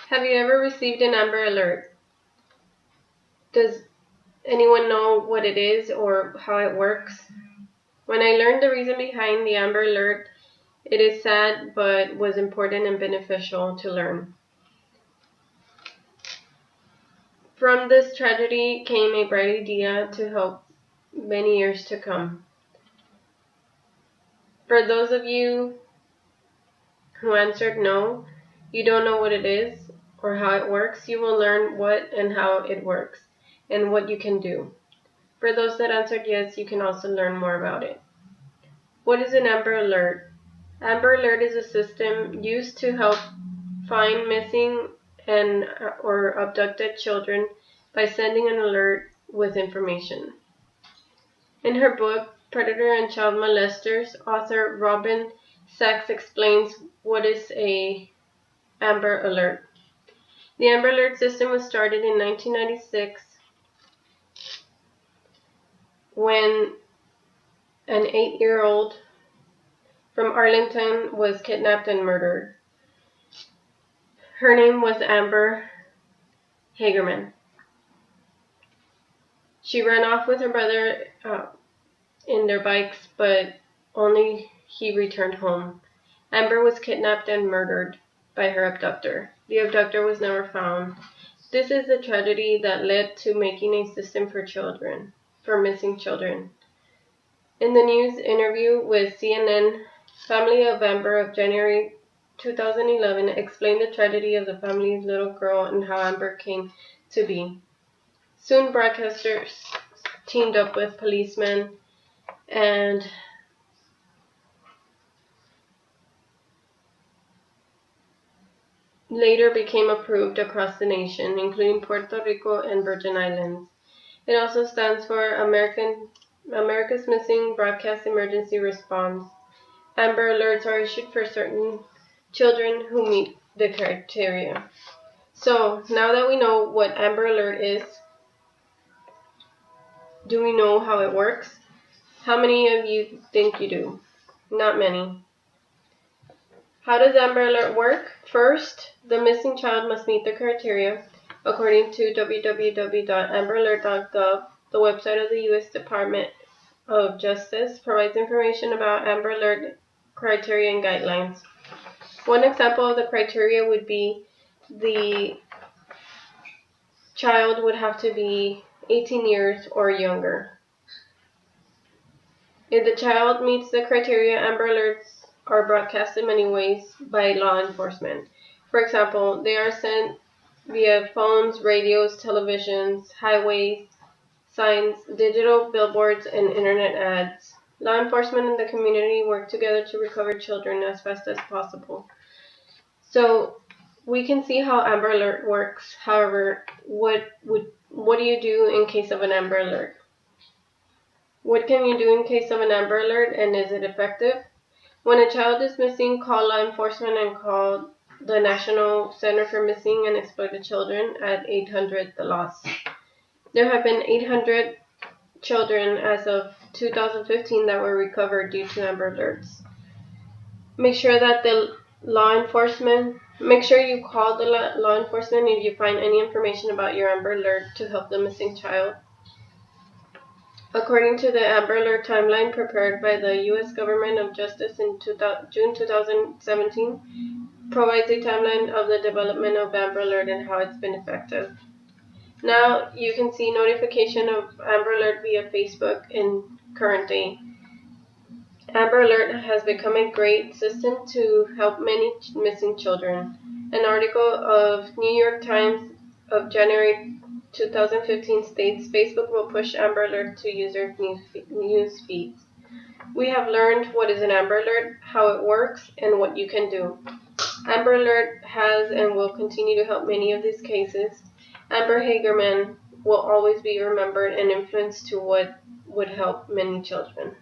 Have you ever received an Amber Alert? Does anyone know what it is or how it works? When I learned the reason behind the Amber Alert, it is sad but was important and beneficial to learn. From this tragedy came a bright idea to help many years to come. For those of you who answered no, you don't know what it is or how it works, you will learn what and how it works and what you can do. For those that answered yes, you can also learn more about it. What is an Amber Alert? Amber Alert is a system used to help find missing or abducted children by sending an alert with information. In her book, Predator and Child Molesters, author Robin Sachs explains what is a Amber Alert. The Amber Alert system was started in 1996 when an 8-year-old from Arlington was kidnapped and murdered. Her name was Amber Hagerman. She ran off with her brother in their bikes, but only he returned home. Amber was kidnapped and murdered by her abductor. The abductor was never found. This is the tragedy that led to making a system for missing children. In the news interview with CNN, family of Amber of January 2011 explained the tragedy of the family's little girl and how Amber came to be. Soon broadcasters teamed up with policemen and later became approved across the nation, including Puerto Rico and Virgin Islands. It also stands for America's Missing Broadcast Emergency Response. Amber Alerts are issued for certain children who meet the criteria. So, now that we know what Amber Alert is, do we know how it works? How many of you think you do? Not many. How does Amber Alert work? First, the missing child must meet the criteria. According to www.amberalert.gov, the website of the U.S. Department of Justice provides information about Amber Alert criteria and guidelines. One example of the criteria would be the child would have to be 18 years or younger. If the child meets the criteria, Amber Alerts are broadcast in many ways by law enforcement. For example, they are sent via phones, radios, televisions, highways, signs, digital billboards, and internet ads. Law enforcement and the community work together to recover children as fast as possible. So we can see how Amber Alert works. However, what do you do in case of an Amber Alert? What can you do in case of an Amber Alert, and is it effective? When a child is missing, call law enforcement and call the National Center for Missing and Exploited Children at 800-THE-LOST. There have been 800 children as of 2015 that were recovered due to Amber Alerts. Make sure you call the law enforcement if you find any information about your Amber Alert to help the missing child. According to the Amber Alert timeline prepared by the U.S. Government of Justice in June 2017, provides a timeline of the development of Amber Alert and how it's been effective. Now you can see notification of Amber Alert via Facebook in current day. Amber Alert has become a great system to help many missing children. An article of New York Times of January 2015 states Facebook will push Amber Alert to user news feeds. We have learned what is an Amber Alert, how it works, and what you can do. Amber Alert has and will continue to help many of these cases. Amber Hagerman will always be remembered and influenced to what would help many children.